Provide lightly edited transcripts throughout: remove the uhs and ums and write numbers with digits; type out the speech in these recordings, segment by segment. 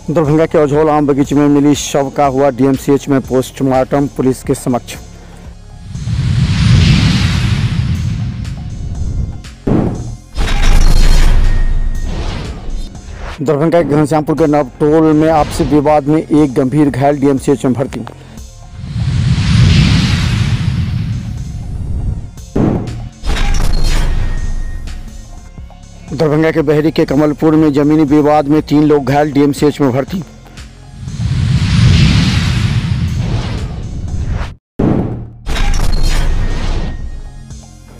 दरभंगा के औझौल आम बगीचे में मिली शव का हुआ डीएमसीएच में पोस्टमार्टम, पुलिस के समक्ष। दरभंगा के घनश्यामपुर के नवटोल में आपसी विवाद में एक गंभीर घायल डीएमसीएच में भर्ती। दरभंगा के बहरी के कमलपुर में जमीनी विवाद में 3 लोग घायल, डीएमसीएच में भर्ती।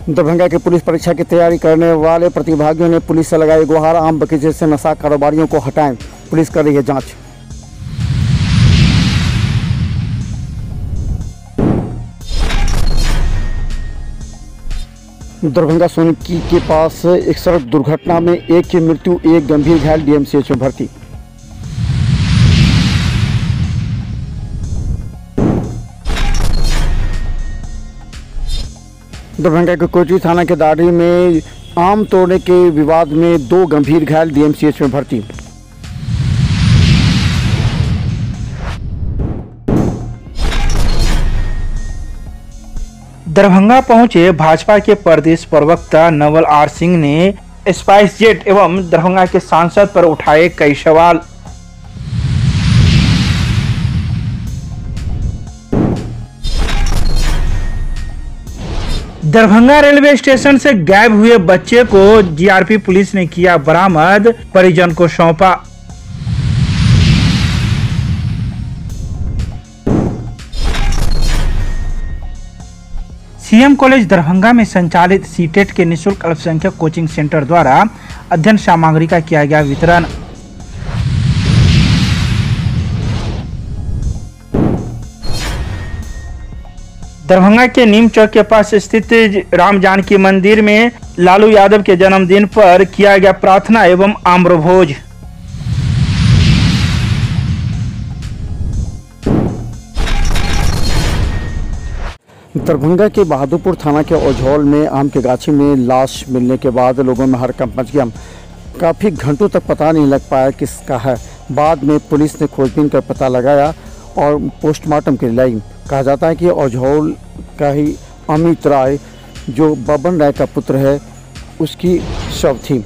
दरभंगा के पुलिस परीक्षा की तैयारी करने वाले प्रतिभागियों ने पुलिस से लगाई गुहार, आम बगीचे से नशा कारोबारियों को हटाएं, पुलिस कर रही है जांच। दरभंगा सोनकी के पास एक सड़क दुर्घटना में एक की मृत्यु, एक गंभीर घायल, डीएमसीएच में भर्ती। दरभंगा के कोटरी थाना के दाढ़ी में आम तोड़ने के विवाद में 2 गंभीर घायल, डीएमसीएच में भर्ती। दरभंगा पहुंचे भाजपा के प्रदेश प्रवक्ता नवल आर सिंह ने स्पाइस जेट एवं दरभंगा के सांसद पर उठाए कई सवाल। दरभंगा रेलवे स्टेशन से गायब हुए बच्चे को जीआरपी पुलिस ने किया बरामद, परिजन को सौंपा। सीएम कॉलेज दरभंगा में संचालित सीटेट के निःशुल्क अल्पसंख्यक कोचिंग सेंटर द्वारा अध्ययन सामग्री का किया गया वितरण। दरभंगा के नीम चौक के पास स्थित राम जानकी मंदिर में लालू यादव के जन्मदिन पर किया गया प्रार्थना एवं आम्रभोज। दरभंगा के बहादुरपुर थाना के औझौल में आम के गाछी में लाश मिलने के बाद लोगों में हड़कंप मच गया। काफ़ी घंटों तक पता नहीं लग पाया किसका है। बाद में पुलिस ने खोजबीन कर पता लगाया और पोस्टमार्टम के लिए लाई। कहा जाता है कि औझौल का ही अमित राय, जो बबन राय का पुत्र है, उसकी शव थी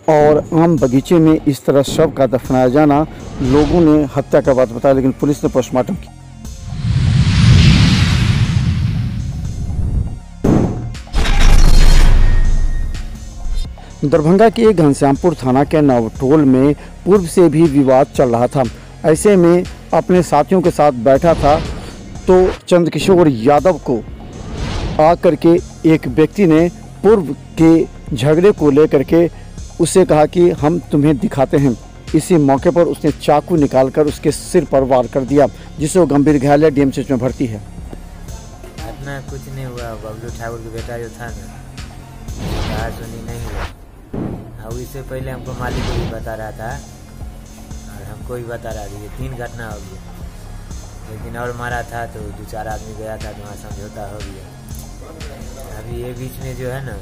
और आम बगीचे में इस तरह शव का दफनाया जाना लोगों ने हत्या का बात बताया, लेकिन पुलिस ने पोस्टमार्टम किया। दरभंगा के घनश्यामपुर थाना के नवटोल में पूर्व से भी विवाद चल रहा था। ऐसे में अपने साथियों के साथ बैठा था तो चंद्रकिशोर यादव को आकर के एक व्यक्ति ने पूर्व के झगड़े को लेकर के उससे कहा कि हम तुम्हें दिखाते हैं। इसी मौके पर उसने चाकू निकालकर उसके सिर पर वार कर दिया, जिससे वो गंभीर घायल है, डीएमसीएच में भर्ती है। घटना कुछ नहीं हुआ। बबलू ठाकुर का बेटा जो था ना, कहा सुनी नहीं हुआ। और इससे पहले हमको मालिक को भी बता रहा था और हमको भी बता रहा था। ये 3 घटना हो गया। एक दिन और मारा था तो 2-4 आदमी गया था तो वहाँ समझौता हो गया। अभी ये बीच में जो है ना,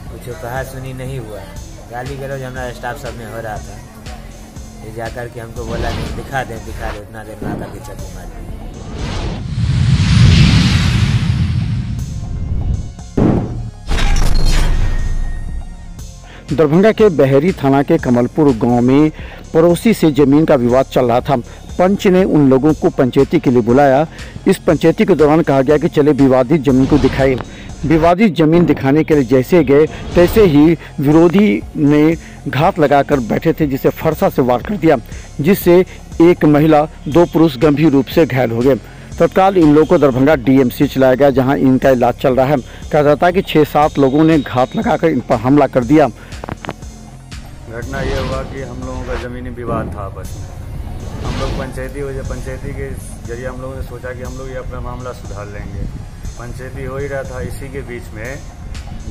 कुछ कहा सुनी नहीं हुआ। गाली गलौज हमारा स्टाफ सब में हो रहा था। ये जाकर के हमको बोला कि दिखा दे उतना देर में आकर के चाकू मार दिया। दरभंगा के बहरी थाना के कमलपुर गांव में पड़ोसी से जमीन का विवाद चल रहा था। पंच ने उन लोगों को पंचायती के लिए बुलाया। इस पंचायती के दौरान कहा गया कि चले विवादित जमीन को दिखाएं। विवादित जमीन दिखाने के लिए जैसे गए तैसे ही विरोधी ने घात लगाकर बैठे थे, जिसे फरसा से वार कर दिया, जिससे एक महिला 2 पुरुष गंभीर रूप से घायल हो गए। तत्काल इन लोगों को दरभंगा डीएमसीएच लाया गया, जहां इनका इलाज चल रहा है। कहा जाता है कि 6-7 लोगों ने घात लगाकर इन पर हमला कर दिया। घटना ये हुआ कि हम लोगों का ज़मीनी विवाद था आपस में। हम लोग पंचायती के जरिए हम लोगों ने सोचा कि हम लोग ये अपना मामला सुधार लेंगे। पंचायती हो ही रहा था। इसी के बीच में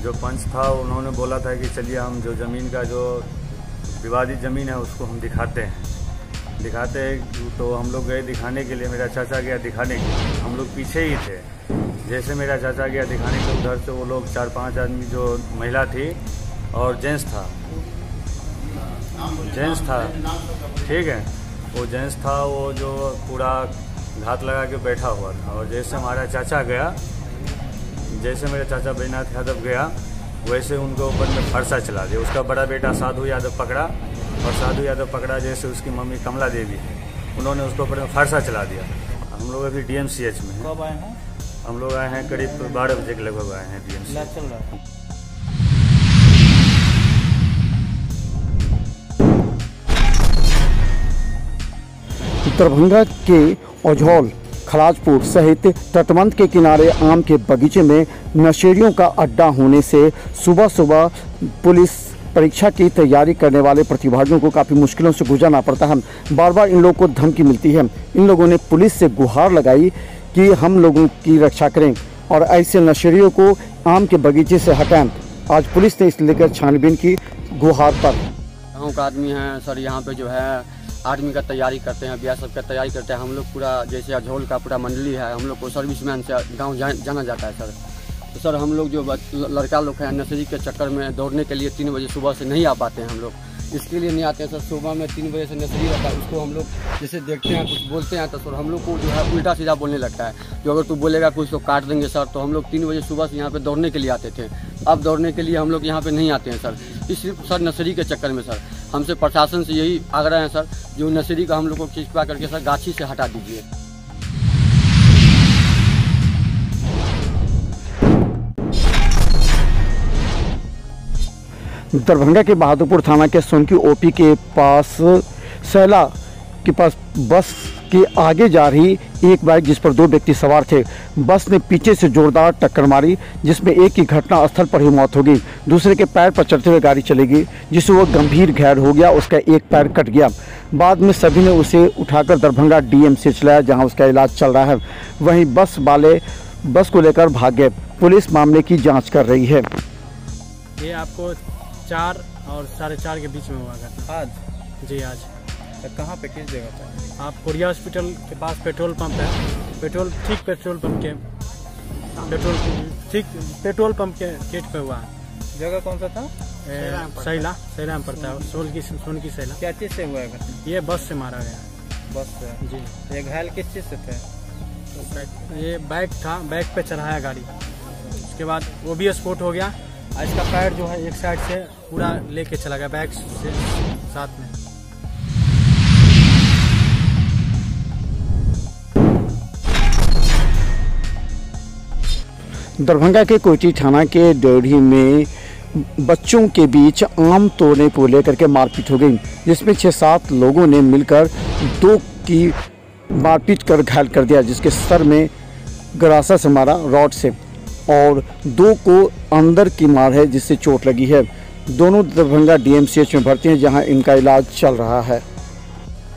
जो पंच था उन्होंने बोला था कि चलिए हम जो ज़मीन का जो विवादित ज़मीन है उसको हम दिखाते हैं। तो हम लोग गए दिखाने के लिए। मेरा चाचा गया दिखाने के लिए, हम लोग पीछे ही थे। जैसे मेरा चाचा गया दिखाने के, उधर से वो लोग 4-5 आदमी, जो महिला थी और जेंट्स था, ठीक है। वो जेंट्स था वो जो पूरा घात लगा के बैठा हुआ था। और जैसे हमारा चाचा गया, जैसे मेरे चाचा बैजनाथ यादव गया, वैसे उनके ऊपर में फरसा चला दिया। उसका बड़ा बेटा साधु यादव पकड़ा, और साधु यादव पकड़ा जैसे उसकी मम्मी कमला देवी है, उन्होंने उसके ऊपर में फरसा चला दिया। हम लोग अभी DMCH में हैं। कब आए हैं? हम लोग आए हैं करीब 12 बजे के लगभग आए हैं DMCH। इलाज चल रहा है। दरभंगा के औझौल, खलाजपुर सहित तटबंध के किनारे आम के बगीचे में नशेड़ियों का अड्डा होने से सुबह सुबह पुलिस परीक्षा की तैयारी करने वाले प्रतिभागियों को काफ़ी मुश्किलों से गुजरना पड़ता है। बार बार इन लोगों को धमकी मिलती है। इन लोगों ने पुलिस से गुहार लगाई कि हम लोगों की रक्षा करें और ऐसे नशेड़ियों को आम के बगीचे से हटाएं। आज पुलिस ने इस लेकर छानबीन की गुहार पर। गाँव का आदमी है सर, यहाँ पे जो है आर्मी का तैयारी करते हैं, BSF का तैयारी करते हैं। हम लोग पूरा जैसे औझौल का पूरा मंडली है, हम लोग को सर्विसमैन से गांव जाना जाता है सर। तो सर हम लोग जो लड़का लोग हैं नर्सरी के चक्कर में दौड़ने के लिए 3 बजे सुबह से नहीं आ पाते हैं। हम लोग इसके लिए नहीं आते हैं सर। सुबह में 3 बजे से नर्सरी रहता है, उसको हम लोग जैसे देखते हैं कुछ बोलते हैं तो सर हम लोग को जो है उल्टा सीधा बोलने लगता है। जो अगर तू बोलेगा कुछ तो काट देंगे सर। तो हम लोग 3 बजे सुबह से यहाँ पे दौड़ने के लिए आते थे। अब दौड़ने के लिए हम लोग यहाँ पे नहीं आते हैं सर, सिर्फ सर नर्सरी के चक्कर में। सर हमसे प्रशासन से यही आग्रह है सर, जो नर्सरी का हम लोग को कृपया करके सर गाछी से हटा दीजिए। दरभंगा के बहादुरपुर थाना के सोनकी OP के पास सैला के पास बस के आगे जा रही एक बाइक जिस पर 2 व्यक्ति सवार थे, बस ने पीछे से जोरदार टक्कर मारी, जिसमें एक की घटनास्थल पर ही मौत हो गई। दूसरे के पैर पर चढ़ते हुए गाड़ी चली गई, जिससे वह गंभीर घायल हो गया। उसका एक पैर कट गया। बाद में सभी ने उसे उठाकर दरभंगा DMCH लाया, जहां उसका इलाज चल रहा है। वहीं बस वाले बस को लेकर भाग गए। पुलिस मामले की जाँच कर रही है। ये आपको 4 और 4:30 के बीच में हुआ घटना। आज? जी आज। कहाँ पे, किस जगह पे? आप कोरिया हॉस्पिटल के पास पेट्रोल पंप है, पेट्रोल पंप के पेट्रोल पंप के गेट पे हुआ है। जगह कौन सा था? सैलाम पड़ता है, सोनकी सैला। क्या चीज से हुआ है घटना? ये बस से मारा गया। बस से? जी। ये घायल किस चीज से थे? ये बाइक था, बाइक पे चढ़ाया गाड़ी, उसके बाद वो भी स्पॉट हो गया। इसका पैर जो है एक साइड से पूरा लेके चला गया बैग से साथ में। दरभंगा के कोटी थाना के डेढ़ी में बच्चों के बीच आम तोड़ने को लेकर के मारपीट हो गई, जिसमें 6-7 लोगों ने मिलकर 2 की मारपीट कर घायल कर दिया, जिसके सर में गरासा से मारा रॉड से, और 2 को अंदर की मार है जिससे चोट लगी है। दोनों दरभंगा DMCH में भर्ती हैं, जहां इनका इलाज चल रहा है।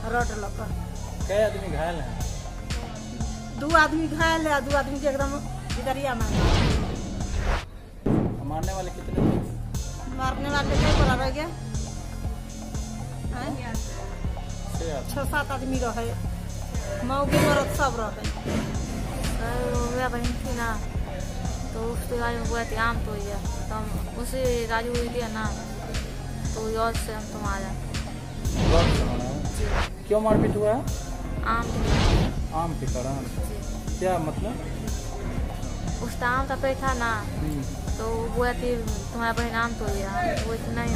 कई आदमी घायल हैं? 2 आदमी घायल है, 2 आदमी के एकदम इधरिया मारा। मारने वाले कितने थे? मारने वाले कई बोला रह गया 6-7 आदमी रहे, मौके मरद सब रहे। मेरा बहन थी ना, तो उसके गाड़ी में बोला आम तो दिया, तो हम उसी गाड़ी हुई दिया ना, तो याद से हम तुम आ जाए। क्यों मारपीट हुआ है? आम के कारण? क्या मतलब? उसका आम का पेड़ था ना, तो वो थी तुम्हारा बहन आम तो दिया, वो इतना ही।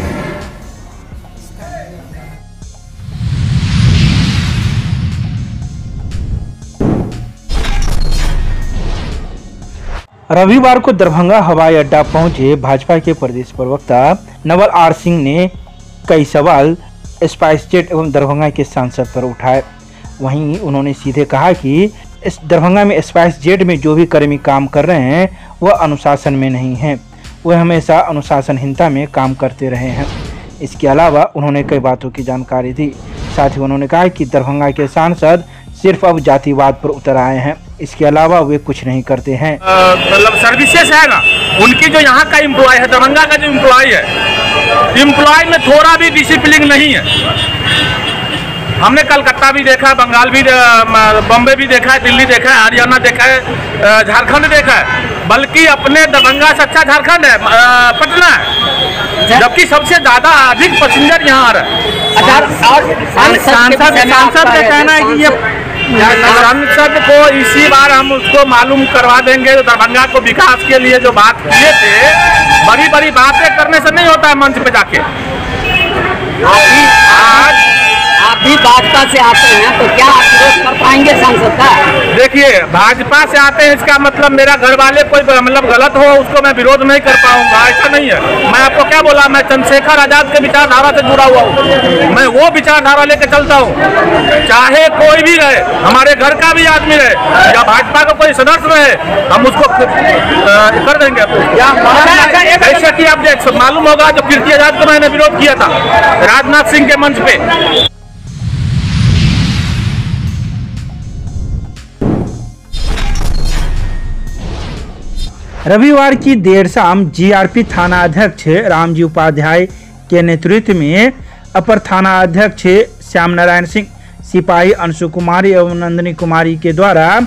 रविवार को दरभंगा हवाई अड्डा पहुंचे भाजपा के प्रदेश प्रवक्ता नवल आर सिंह ने कई सवाल स्पाइस जेट एवं दरभंगा के सांसद पर उठाए। वहीं उन्होंने सीधे कहा कि इस दरभंगा में स्पाइस जेट में जो भी कर्मी काम कर रहे हैं वह अनुशासन में नहीं हैं, वह हमेशा अनुशासनहीनता में काम करते रहे हैं। इसके अलावा उन्होंने कई बातों की जानकारी दी। साथ ही उन्होंने कहा कि दरभंगा के सांसद सिर्फ अब जातिवाद पर उतर आए हैं, इसके अलावा वे कुछ नहीं करते हैं। मतलब सर्विसेज है ना, उनकी जो यहाँ का एम्प्लॉय है, दरभंगा का जो एम्प्लॉय है, एम्प्लॉय में थोड़ा भी डिसिप्लिन नहीं है। हमने कलकत्ता भी देखा है, बंगाल भी, बम्बे भी देखा है, दिल्ली देखा है, हरियाणा देखा है, झारखंड देखा है, बल्कि अपने दरभंगा से अच्छा झारखंड है, पटना है, जबकि सबसे ज़्यादा अधिक पैसेंजर यहाँ आ रहा है। सांसद का कहना है कि ये सांसद को इसी बार हम उसको मालूम करवा देंगे। तो दरभंगा को विकास के लिए जो बात किए थे, बड़ी बड़ी बातें करने से नहीं होता है मंच पे जाके। आज आप भी भाजपा से आते हैं तो क्या आप विरोध कर पाएंगे सांसद का? देखिए, भाजपा से आते हैं इसका मतलब मेरा घर वाले कोई मतलब गलत हो उसको मैं विरोध नहीं कर पाऊंगा, ऐसा नहीं है। मैं आपको क्या बोला, मैं चंद्रशेखर आजाद के विचारधारा से जुड़ा हुआ हूँ, मैं वो विचारधारा लेके चलता हूँ। चाहे कोई भी रहे, हमारे घर का भी आदमी रहे या भाजपा का कोई सदस्य रहे, हम उसको कर देंगे। ऐसा कि आप मालूम होगा जो कीर्ति आजाद को मैंने विरोध किया था राजनाथ सिंह के मंच पे। रविवार की देर शाम जीआरपी थाना अध्यक्ष रामजी उपाध्याय के नेतृत्व में अपर थाना अध्यक्ष श्याम नारायण सिंह, सिपाही अंशु कुमारी एवं नंदिनी कुमारी के द्वारा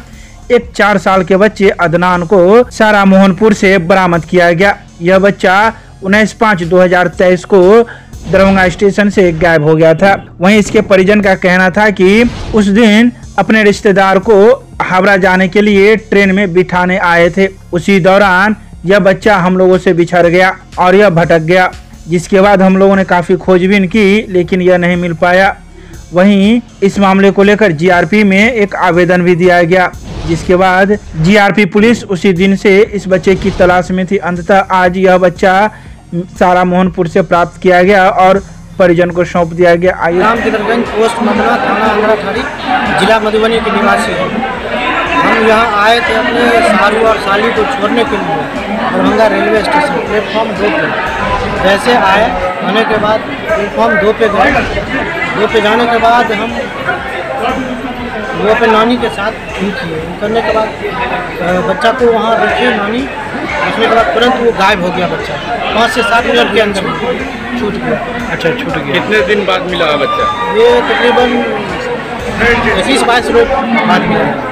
एक 4 साल के बच्चे अदनान को सारा मोहनपुर से बरामद किया गया। यह बच्चा 19/5/2023 को दरभंगा स्टेशन से गायब हो गया था। वहीं इसके परिजन का कहना था कि उस दिन अपने रिश्तेदार को हावड़ा जाने के लिए ट्रेन में बिठाने आए थे। उसी दौरान यह बच्चा हम लोगों से बिछड़ गया और यह भटक गया, जिसके बाद हम लोगों ने काफी खोजबीन की लेकिन यह नहीं मिल पाया। वहीं इस मामले को लेकर जीआरपी में एक आवेदन भी दिया गया, जिसके बाद जीआरपी पुलिस उसी दिन से इस बच्चे की तलाश में थी। अंततः आज यह बच्चा सारा मोहनपुर से प्राप्त किया गया और परिजन को सौंप दिया गया। रामकिशनगंज पोस्ट मंडला थाना अंधराठाड़ी जिला मधुबनी के निवासी हैं। हम यहाँ आए थे अपने सारू और साली को छोड़ने के लिए दरभंगा रेलवे स्टेशन प्लेटफॉर्म 2 पे। जैसे आने के बाद प्लेटफॉर्म 2 पे गए। 2 पे जाने के बाद हम 2 पे नानी के साथ किए। करने के बाद बच्चा को वहाँ रखे नानी, रखने के बाद तुरंत वो गायब हो गया। बच्चा 5 से 7 मिनट के अंदर छूट गया। अच्छा, छूट गया। कितने दिन बाद मिला बच्चा? ये तकरीबन 21-22 रोज बाद मिला।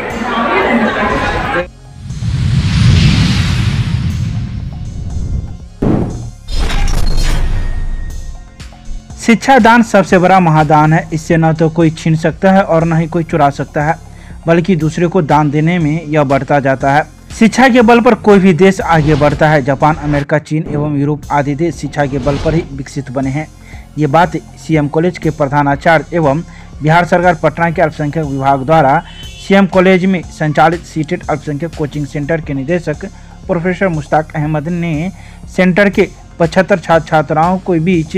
शिक्षा दान सबसे बड़ा महादान है। इससे न तो कोई छीन सकता है और न ही कोई चुरा सकता है, बल्कि दूसरे को दान देने में यह बढ़ता जाता है। शिक्षा के बल पर कोई भी देश आगे बढ़ता है। जापान, अमेरिका, चीन एवं यूरोप आदि देश शिक्षा के बल पर ही विकसित बने हैं। ये बात सीएम कॉलेज के प्रधानाचार्य एवं बिहार सरकार पटना के अल्पसंख्यक विभाग द्वारा सीएम कॉलेज में संचालित सीटेट अल्पसंख्यक कोचिंग सेंटर के निदेशक प्रोफेसर मुश्ताक अहमद ने सेंटर के 75 छात्र छात्राओं के बीच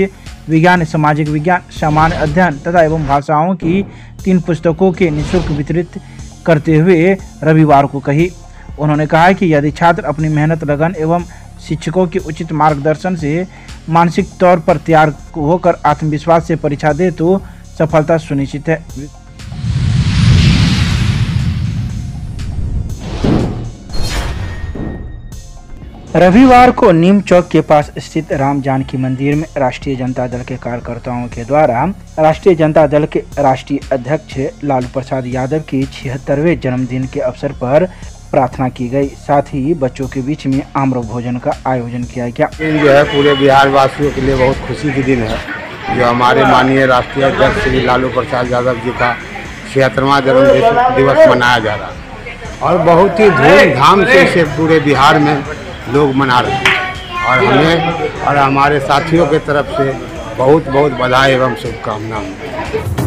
विज्ञान, सामाजिक विज्ञान, सामान्य अध्ययन तथा एवं भाषाओं की 3 पुस्तकों के निःशुल्क वितरित करते हुए रविवार को कही। उन्होंने कहा कि यदि छात्र अपनी मेहनत, लगन एवं शिक्षकों के उचित मार्गदर्शन से मानसिक तौर पर तैयार होकर आत्मविश्वास से परीक्षा दे तो सफलता सुनिश्चित है। रविवार को नीम चौक के पास स्थित राम जानकी मंदिर में राष्ट्रीय जनता दल के कार्यकर्ताओं के द्वारा राष्ट्रीय जनता दल के राष्ट्रीय अध्यक्ष लालू प्रसाद यादव के 76वें जन्मदिन के अवसर पर प्रार्थना की गई। साथ ही बच्चों के बीच में आम्र भोजन का आयोजन किया गया। जो है पूरे बिहार वासियों के लिए बहुत खुशी की दिन है, जो हमारे माननीय राष्ट्रीय अध्यक्ष श्री लालू प्रसाद यादव जी का 76वां जन्म दिवस मनाया जा रहा है और बहुत ही धूमधाम से इसे पूरे बिहार में लोग मना रहे हैं और हमें और हमारे साथियों के तरफ से बहुत बहुत बधाई एवं शुभकामनाएं।